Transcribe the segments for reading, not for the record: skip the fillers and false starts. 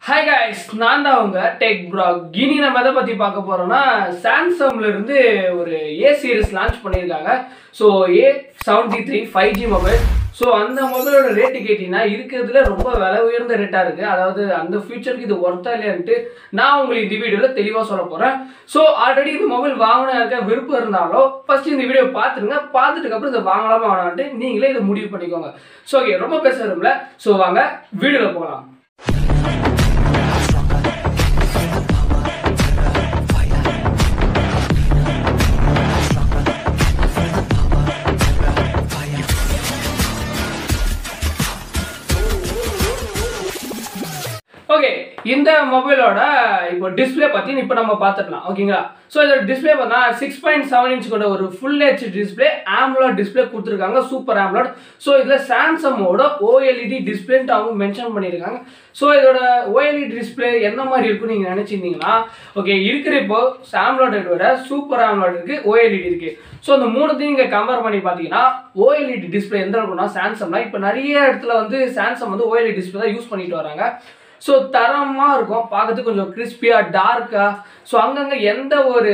Hi guys, நான் தான் உங்க டெக் ப்ளாக். இனி நம்ம எதை பத்தி பார்க்க போறோம்னா சாம்சங்ல இருந்து ஒரு A சீரிஸ் லான்ச் பண்ணிருக்காங்க. So A73 5G mobile. So அந்த மொபைலோட ரேட் கேட்டினா இருக்குதுல ரொம்ப விலை உயர்ந்த ரேட்டா இருக்கு. அதாவது அந்த ஃபியூச்சருக்கு இது வொர்த்தா இல்லையான்னு நான் உங்களுக்கு இந்த வீடியோல தெளிவா சொல்ல போறேன். சோ ஆல்ரெடி இந்த மொபைல் வாங்கணும்னு விருப்பம் இருந்தாலோ ஃபர்ஸ்ட் இந்த வீடியோ பாத்துருங்க. பார்த்துட்டு அப்புறம் இத வாங்கலாமா வேணாம்னு நீங்களே இத முடிவு பண்ணிக்கோங்க. சோ ஓகே, ரொம்ப பேச விரும்பல. சோ வாங்க வீடியோல போலாம். ஓகே, இந்த மொபைலோட இப்போ டிஸ்ப்ளே பத்தி இப்போ நம்ம பார்த்துடலாம். ஓகேங்களா? ஸோ இதோட டிஸ்பிளே பார்த்தா 6.7 இன்ச் கொண்ட ஒரு full H display AMOLED display கொடுத்துருக்காங்க. Super AMOLED. ஸோ இதில் சாம்சங்கோட OLED டிஸ்பிளேன்ட்டு அவங்க மென்ஷன் பண்ணியிருக்காங்க. ஸோ இதோட OLED டிஸ்பிளே என்ன மாதிரி இருக்குன்னு நீங்கள் நினச்சிருந்தீங்கன்னா ஓகே, இருக்கிற இப்போ AMOLED விட சூப்பர் AMOLED இருக்குது, OLED இருக்குது. ஸோ அந்த மூணுத்தையும் நீங்கள் கம்பேர் பண்ணி பார்த்தீங்கன்னா OLED டிஸ்பிளே எந்த அளவுக்குன்னா சாம்சங்னா இப்போ நிறைய இடத்துல வந்து சாம்சங் வந்து OLED டிஸ்பிளே தான் யூஸ் பண்ணிட்டு வராங்க. ஸோ தரமாக இருக்கும், பார்க்கறதுக்கு கொஞ்சம் கிறிஸ்பியாக டார்க்காக. ஸோ அங்கங்கே எந்த ஒரு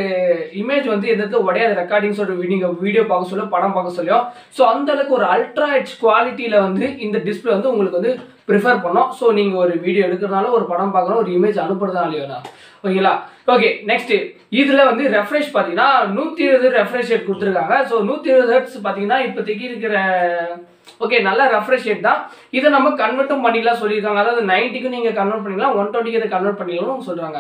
இமேஜ் வந்து எந்த உடையாது ரெக்கார்டிங்ஸோட நீங்கள் வீடியோ பார்க்க சொல்லியோ படம் பார்க்க சொல்லியோ. ஸோ அந்தளவுக்கு ஒரு அல்ட்ரா ஹெச் குவாலிட்டியில் வந்து இந்த டிஸ்பிளே வந்து உங்களுக்கு வந்து ப்ரிஃபர் பண்ணோம். ஸோ நீங்கள் ஒரு வீடியோ எடுக்கிறதுனால ஒரு படம் பார்க்கணும், ஒரு இமேஜ் அனுப்புறதுனாலையோண்ணா. ஓகேங்களா? ஓகே, நெக்ஸ்ட்டு இதில் வந்து ரெஃப்ரெஷ் பார்த்தீங்கன்னா 120 ரெஃப்ரெஷ் ரேட் கொடுத்துருக்காங்க. ஸோ 120 ஹெர்ட்ஸ் பார்த்தீங்கன்னா இப்போதைக்கு இருக்கிற ஓகே நல்ல ரெஃப்ரெஷ் ரேட் தான். இதை நம்ம கன்வெர்ட்டும் பண்ணிக்கலாம் சொல்லியிருக்காங்க. அதாவது 90க்கு நீங்கள் கன்வெர்ட் பண்ணிக்கலாம், 120க்கு இதை கன்வெர்ட் பண்ணிக்கலாம்னு சொல்கிறாங்க.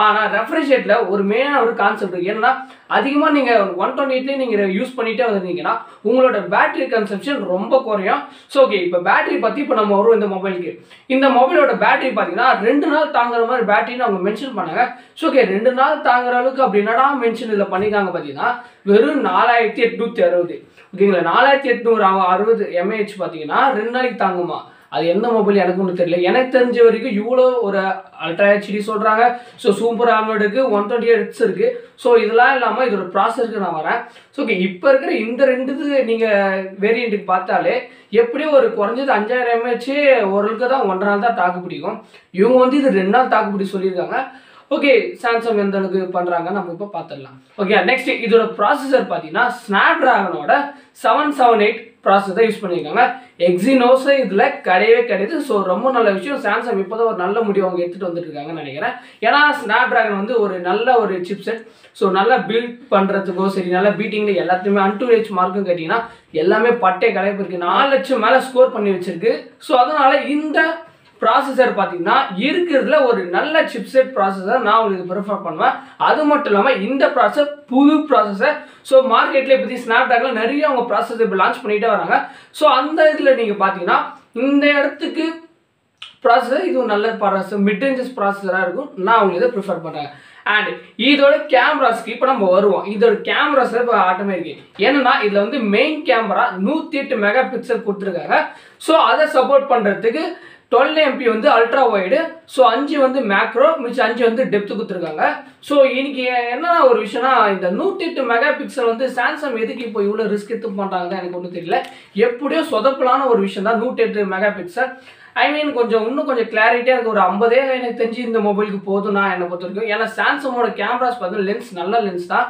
ஆனால் ரெஃப்ரெஷ் ரேட்டில் ஒரு மெயினான ஒரு கான்செப்ட் இருக்குது. ஏன்னா அதிகமாக நீங்கள் 128 நீங்கள் யூஸ் பண்ணிகிட்டே வந்திருந்தீங்கன்னா உங்களோட பேட்டரி கன்சம்ஷன் ரொம்ப குறையும். ஸோ ஓகே, இப்போ பேட்டரி பற்றி இப்போ நம்ம வரும் இந்த மொபைலுக்கு. இந்த மொபைலோட பேட்டரி பார்த்தீங்கன்னா 2 நாள் தாங்குற மாதிரி பேட்டரின்னு அவங்க மென்ஷன் பண்ணாங்க. ஸோ ஓகே, 2 நாள் தாங்குற அளவுக்கு அப்படின்னா மென்ஷன் இதில் பண்ணியிருக்காங்க. பார்த்தீங்கன்னா வெறும் 4860. ஓகேங்களா? 4860 mAh பார்த்தீங்கன்னா 2 நாளைக்கு தாங்குமா? அது எந்த மொபைல் எனக்கு ஒன்றும் தெரியல. எனக்கு தெரிஞ்ச வரைக்கும் இவ்வளோ ஒரு அல்ட்ரா ஹெச்டி சொல்கிறாங்க. ஸோ சூப்பர் AMOLEDக்கு 120 ஹெர்ட்ஸ் இருக்குது. ஸோ இதெல்லாம் இல்லாமல் இதோட ப்ராசஸருக்கு நான் வரேன். ஸோ ஓகே, இப்போ இருக்கிற இந்த ரெண்டுக்கு நீங்கள் வேரியண்ட்டுக்கு பார்த்தாலே எப்படியும் ஒரு குறைஞ்சது 5000 mAh ஓரளவுக்கு தான் 1.5 நாள் தான் தாக்கு பிடிக்கும். இவங்க வந்து இது 2 நாள் தாக்கு பிடி சொல்லியிருக்காங்க. ஓகே, சாம்சங் எந்த அளவுக்கு பண்ணுறாங்க நம்ம இப்போ பார்த்துடலாம். ஓகே, நெக்ஸ்ட் இதோட ப்ராசஸர் பார்த்தீங்கன்னா ஸ்னாப்ட்ராகனோட 778 ப்ராசஸர் யூஸ் பண்ணியிருக்காங்க. எக்ஸினோஸ் இதில் கிடையவே கிடையாது. ஸோ ரொம்ப நல்ல விஷயம். சாம்சங் இப்போ தான் ஒரு நல்ல முடிவு அவங்க எடுத்துகிட்டு வந்துட்டு இருக்காங்கன்னு நினைக்கிறேன். ஏன்னா ஸ்னாப்ட்ராகன் வந்து ஒரு நல்ல ஒரு சிப்செட். ஸோ நல்லா பில்ட் பண்ணுறதுக்கோ சரி, நல்லா பீட்டிங்கில் எல்லாத்தையுமே அன்டூரேஜ் மார்க்கும் கேட்டிங்கன்னா எல்லாமே பட்டே கலைப்பு இருக்குது. 4 லட்சம் மேலே ஸ்கோர் பண்ணி வச்சிருக்கு. ஸோ அதனால் இந்த ப்ராசஸர் பார்த்தீங்கன்னா இருக்கிறதுல ஒரு நல்ல சிப்செட் ப்ராசஸர் நான் உங்களுக்கு ப்ரிஃபர் பண்ணுவேன். அது மட்டும் இல்லாமல் இந்த ப்ராசஸர் புது ப்ராசஸர். ஸோ மார்க்கெட்டில் பற்றி ஸ்னாப்ட்ராகனில் நிறைய அவங்க ப்ராசஸர் இப்போ லான்ச் பண்ணிகிட்டே வராங்க. ஸோ அந்த இதில் நீங்கள் பார்த்தீங்கன்னா இந்த இடத்துக்கு ப்ராசஸர் இது ஒரு நல்ல ப்ராசஸர், மிட் ரேஞ்சஸ் ப்ராசஸராக இருக்கும். நான் உங்களுக்கு இதை ப்ரிஃபர் பண்ணுறேன். அண்ட் இதோட கேமராஸ்க்கு இப்போ நம்ம வருவோம். இதோட கேமராஸ் இப்போ ஆட்டமே இருக்கு. ஏன்னா இதில் வந்து மெயின் கேமரா 108 மெகா பிக்சல் கொடுத்துருக்காங்க. ஸோ அதை சப்போர்ட் பண்ணுறதுக்கு 12 MP வந்து அல்ட்ரா வைடு. ஸோ 5 வந்து மேக்ரோ, மிச்சம் 5 வந்து டெப்த்து கொடுத்துருக்காங்க. ஸோ இன்னைக்கு என்ன ஒரு விஷயம்னா இந்த 108 மெகா பிக்சல் வந்து சாம்சங் எதுக்கு இப்போ இவ்வளோ ரிஸ்க் எடுத்து பண்ணுறாங்க எனக்கு ஒன்றும் தெரியல. எப்படியோ சொதப்பலான ஒரு விஷயம் தான் 108 மெகா பிக்சல். ஐ மீன் இன்னும் கொஞ்சம் கிளாரிட்டியாக இருக்குது. ஒரு 50 எனக்கு தெரிஞ்சு இந்த மொபைலுக்கு போதும் நான் என்னை பொறுத்த வரைக்கும். ஏன்னா சாம்சங்கோட கேமராஸ் பார்த்து லென்ஸ் நல்ல லென்ஸ் தான்.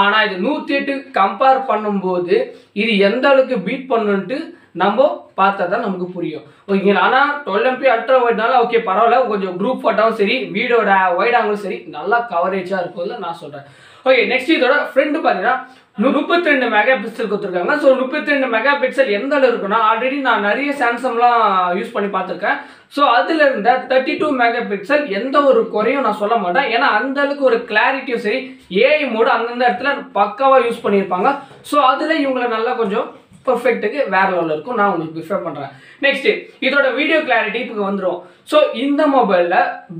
ஆனால் இது 108 கம்பேர் பண்ணும்போது இது எந்த அளவுக்கு பீட் பண்ணுன்ட்டு நம்ம பார்த்தா தான் நமக்கு புரியும். ஓகேங்களா? ஆனால் 12 MP அல்ட்ரா வைட்னால ஓகே பரவாயில்ல, கொஞ்சம் குரூப் ஃபோட்டோவும் சரி, வீடியோட வைட் ஆங்கிலும் சரி நல்லா கவரேஜாக இருக்கும்ல நான் சொல்கிறேன். ஓகே, நெக்ஸ்ட் இதோட ஃப்ரண்ட் பார்த்தீங்கன்னா 32 மெகா பிக்சல் கொடுத்துருக்காங்க. ஸோ 32 மெகா பிக்சல் எந்த அளவு இருக்குன்னா ஆல்ரெடி நான் நிறைய சாம்சங்லாம் யூஸ் பண்ணி பார்த்துருக்கேன். ஸோ அதில் இருந்த 32 மெகா பிக்சல் எந்த ஒரு குறையும் நான் சொல்ல மாட்டேன். ஏன்னா அந்த அளவுக்கு ஒரு கிளாரிட்டியும் சரி, ஏஐ மோடு அந்தந்த இடத்துல பக்காவாக யூஸ் பண்ணியிருப்பாங்க. ஸோ அதில் இவங்களை நல்லா கொஞ்சம் பர்ஃபெக்ட்டுக்கு வேற லெவலில் இருக்கும். நான் உங்களுக்கு ப்ரிஃபர் பண்ணுறேன். நெக்ஸ்ட் இதோட வீடியோ கிளாரிட்டி இப்போ வந்துடும். ஸோ இந்த மொபைலில்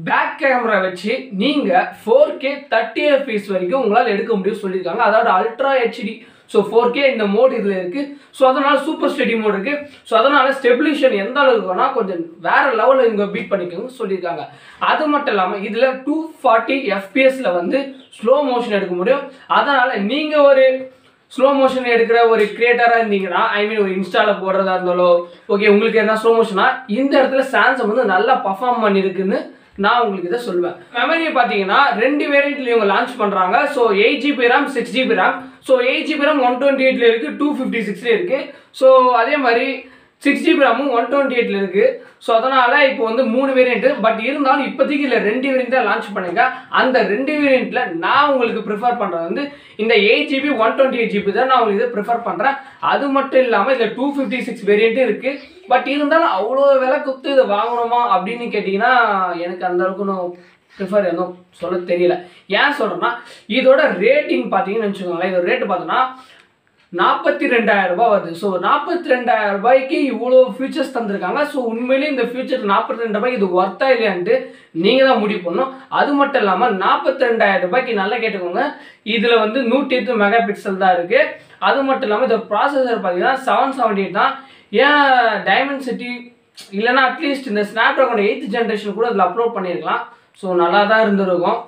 பேக் கேமரா வச்சு நீங்கள் 4K 30 FPS வரைக்கும் உங்களால் எடுக்க முடியும் சொல்லியிருக்காங்க. அதாவது அல்ட்ரா ஹெச்டி. ஸோ 4K இந்த மோட் இதில் இருக்குது. ஸோ அதனால் சூப்பர் ஸ்டெடி மோட் இருக்குது. ஸோ அதனால் ஸ்டெபிலேஷன் எந்த அளவுக்குனா கொஞ்சம் வேறு லெவலில் இங்கே பீட் பண்ணிக்கோங்க சொல்லியிருக்காங்க. அது மட்டும் இல்லாமல் இதில் 240 FPSல வந்து ஸ்லோ மோஷன் எடுக்க முடியும். அதனால் நீங்கள் ஒரு ஸ்லோ மோஷன் எடுக்கிற ஒரு கிரியேட்டராக இருந்தீங்கன்னா ஐ மீன் ஒரு இன்ஸ்டாவில் போடுறதா இருந்தாலோ ஓகே உங்களுக்கு என்ன ஸ்லோ மோஷனா இந்த இடத்துல சாம்சங் வந்து நல்லா பர்ஃபார்ம் பண்ணியிருக்குன்னு நான் உங்களுக்கு இதை சொல்லுவேன். மெமரியை பார்த்தீங்கன்னா 2 வேரியண்ட்ல இவங்க லான்ச் பண்ணுறாங்க. So 8GB RAM 6GB RAM. So 8GB RAM 128ல இருக்குது, 256ல இருக்குது. ஸோ அதே மாதிரி 6GB RAM 128ல இருக்குது. ஸோ அதனால் இப்போ வந்து 3 வேரியண்ட்டு. பட் இருந்தாலும் இப்போதைக்கு இல்லை 2 வேரியண்ட் தான் லான்ச் பண்ணுங்க. அந்த 2 வேரியண்ட்டில் நான் உங்களுக்கு ப்ரிஃபர் பண்ணுறது வந்து இந்த 8GB 128GB தான் நான் உங்களுக்கு இதை ப்ரிஃபர் பண்ணுறேன். அது மட்டும் இல்லாமல் இதில் 256 வேரியண்ட்டும் இருக்குது. பட் இருந்தாலும் அவ்வளோ விலை கொடுத்து இதை வாங்கணுமா அப்படின்னு கேட்டிங்கன்னா எனக்கு அந்தளவுக்கு நான் ப்ரிஃபர் எதுவும் சொல்ல தெரியல. ஏன் சொல்கிறேன்னா இதோட ரேட்டிங் பார்த்தீங்கன்னு வச்சுக்கோங்களேன், இதோட ரேட்டு பார்த்தோன்னா 42,000 ரூபாய் வருது. ஸோ 42,000 ரூபாய்க்கு இவ்வளோ ஃபியூச்சர்ஸ் தந்திருக்காங்க. ஸோ உண்மையிலேயே இந்த ஃபியூச்சர் 42 ரூபாய்க்கு இது ஒர்த்தா இல்லையான்ட்டு நீங்கள் தான் முடிவு பண்ணணும். அது மட்டும் இல்லாமல் 42,000 ரூபாய்க்கு நல்லா கேட்டுக்கோங்க, இதில் வந்து 108 மெகா பிக்சல் தான் இருக்குது. அது மட்டும் இல்லாமல் இதோட ப்ராசஸர் பார்த்தீங்கன்னா 778 தான். ஏன் டைமென்சிட்டி இல்லைன்னா அட்லீஸ்ட் இந்த ஸ்னாப்ட்ராகன் 8th ஜென்ரேஷன் கூட அதில் அப்லோட் பண்ணியிருக்கலாம். ஸோ நல்லா தான் இருந்திருக்கும்,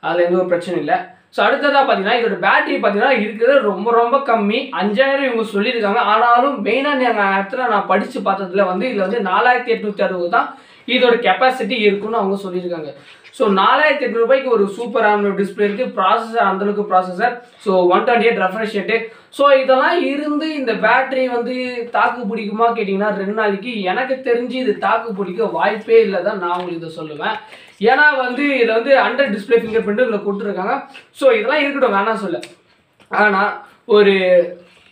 அதில் எந்த ஒரு பிரச்சனை இல்லை. ஸோ அடுத்ததாக பார்த்தீங்கன்னா இதோட பேட்டரி பார்த்தீங்கன்னா இருக்கிறது ரொம்ப ரொம்ப கம்மி, 5000 இவங்க சொல்லியிருக்காங்க. ஆனாலும் மெயினாக எங்கள் இடத்துல நான் படித்து பார்த்ததுல வந்து இதில் வந்து 4860 தான் இதோட கெப்பாசிட்டி இருக்குன்னு அவங்க சொல்லியிருக்காங்க. ஸோ 4800 ரூபாய்க்கு ஒரு சூப்பர் AMOLED டிஸ்பிளே இருக்குது, ப்ராசஸர் அந்தளவுக்கு processor, so 128 refresh rate. So இதெல்லாம் இருந்து இந்த பேட்டரி வந்து தாக்கு பிடிக்குமா கேட்டிங்கன்னா 2 நாளைக்கு எனக்கு தெரிஞ்சு இது தாக்கு பிடிக்க வாய்ப்பே இல்லை தான் நான் உங்களுக்கு இதை சொல்லுவேன். ஏன்னா வந்து இதில் வந்து அண்டர் டிஸ்பிளே ஃபிங்கர் பிரிண்ட் இதில் கொடுத்துருக்காங்க. ஸோ இதெல்லாம் இருக்கட்டும் வேணாம் சொல்ல. ஆனால் ஒரு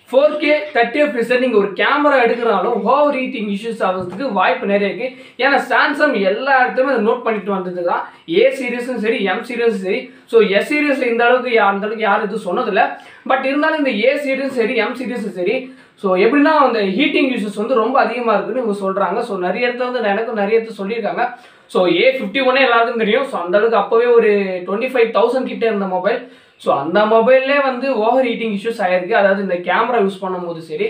4K 30fps நீங்கள் ஒரு கேமரா எடுக்கிறாலும் ஓவர் ஹீட்டிங் இஷ்யூஸ் ஆகிறதுக்கு வாய்ப்பு நிறைய இருக்குது. ஏன்னா சாம்சங் எல்லா இடத்துலையுமே அதை நோட் பண்ணிட்டு வந்தது தான், ஏ சீரியஸும் சரி எம் சீரியஸும் சரி. ஸோ எஸ் சீரியஸில் இந்த அளவுக்கு யாரும் எதுவும் சொன்னதில்லை. பட் இருந்தாலும் இந்த ஏ சீரியஸும் சரி எம் சீரியஸும் சரி ஸோ எப்படின்னா அந்த ஹீட்டிங் இஷ்யூஸ் வந்து ரொம்ப அதிகமாக இருக்குன்னு இவங்க சொல்கிறாங்க. ஸோ நிறைய இடத்துல வந்து எனக்கும் நிறைய இடத்துல சொல்லியிருக்காங்க. ஸோ A51 எல்லாருக்கும் தெரியும். ஸோ அந்தளவுக்கு அப்போவே ஒரு 25,000 கிட்டே இருந்த மொபைல். ஸோ அந்த மொபைல்லே வந்து ஓவர் ஹீட்டிங் இஷ்யூஸ் ஆகிருக்கு, அதாவது இந்த கேமரா யூஸ் பண்ணும்போது சரி.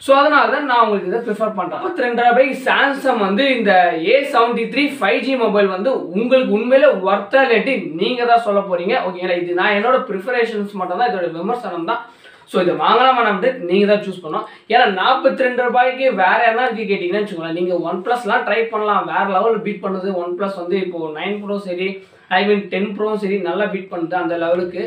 ஸோ அதனால தான் நான் உங்களுக்கு இதை ப்ரிஃபர் பண்ணுறேன். 42,000 ரூபாய்க்கு சாம்சங் வந்து இந்த A73 5G மொபைல் வந்து உங்களுக்கு உண்மையிலே ஒர்த்தா இல்லாட்டி நீங்கள் தான் சொல்ல போகிறீங்க. ஓகேங்களா, இது நான் என்னோட ப்ரிஃபரேஷன்ஸ் மட்டும் தான், இதோட விமர்சனம் தான். ஸோ இதை வாங்கலாம் வேணாம்ட்டு நீங்கள் தான் சூஸ் பண்ணணும். ஏன்னா 42 ரூபாய்க்கு வேறு என்ன இருக்குது கேட்டிங்கன்னு வச்சுக்கோங்களேன், நீங்கள் OnePlusலாம் ட்ரை பண்ணலாம், வேறு லெவலில் பீட் பண்ணுது. OnePlus வந்து இப்போது 9 Pro சரி ஐ மீன் 10 Pro சரி நல்லா பீட் பண்ணுது அந்த லெவலுக்கு.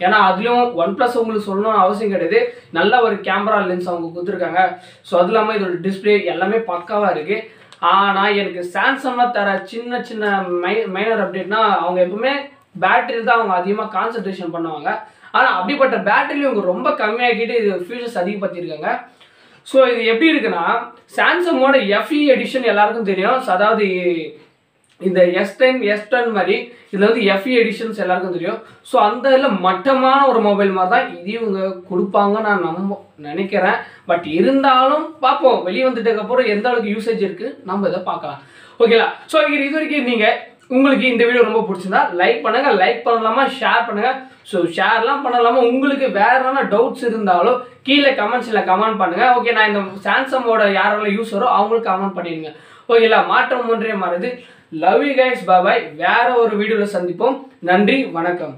ஏன்னா அதுலேயும் OnePlus உங்களுக்கு சொல்லணும்னு அவசியம் கிடையாது, நல்ல ஒரு கேமரா லென்ஸ் அவங்க கொடுத்துருக்காங்க. ஸோ அது இல்லாமல் இதோட டிஸ்பிளே எல்லாமே பக்காவாக இருக்குது. ஆனால் எனக்கு சாம்சங்கில் தர சின்ன சின்ன மைனர் அப்டேட்னா அவங்க எப்பவுமே பேட்டரி தான் அவங்க அதிகமாக கான்சன்ட்ரேஷன் பண்ணுவாங்க. ஆனால் அப்படிப்பட்ட பேட்டரி இவங்க ரொம்ப கம்மியாக்கிட்டு இது ஃபியூச்சர்ஸ் அதிகப்படுத்தியிருக்காங்க. ஸோ இது எப்படி இருக்குன்னா சாம்சங்கோட FE எடிஷன் எல்லாருக்கும் தெரியும். ஸோ அதாவது இந்த S10 மாதிரி இதில் வந்து FE எடிஷன்ஸ் எல்லாருக்கும் தெரியும். ஸோ அந்த இதில் மட்டமான ஒரு மொபைல் மாதிரி தான் இது இவங்க கொடுப்பாங்க நான் நினைக்கிறேன். பட் இருந்தாலும் பார்ப்போம், வெளியே வந்துட்டதுக்கப்புறம் எந்த அளவுக்கு யூசேஜ் இருக்குது நம்ம இதை பார்க்கலாம். ஓகேங்களா, ஸோ இது வரைக்கும் நீங்கள் உங்களுக்கு இந்த வீடியோ ரொம்ப பிடிச்சிருந்தா லைக் பண்ணுங்கள், லைக் பண்ணலாமா ஷேர் பண்ணுங்கள். ஸோ ஷேர்லாம் பண்ணலாமா, உங்களுக்கு வேறு என்ன டவுட்ஸ் இருந்தாலும் கீழே கமெண்ட்ஸில் கமெண்ட் பண்ணுங்கள். ஓகே, நான் இந்த சாம்சங்கோட யாரெல்லாம் யூஸரோ அவங்களுக்கு கமெண்ட் பண்ணிடுங்க. ஓகேங்களா, மாற்றம் ஒன்றே மாறுது. லவ் யூ கைஸ், பாய் பாய். வேற ஒரு வீடியோவில் சந்திப்போம். நன்றி, வணக்கம்.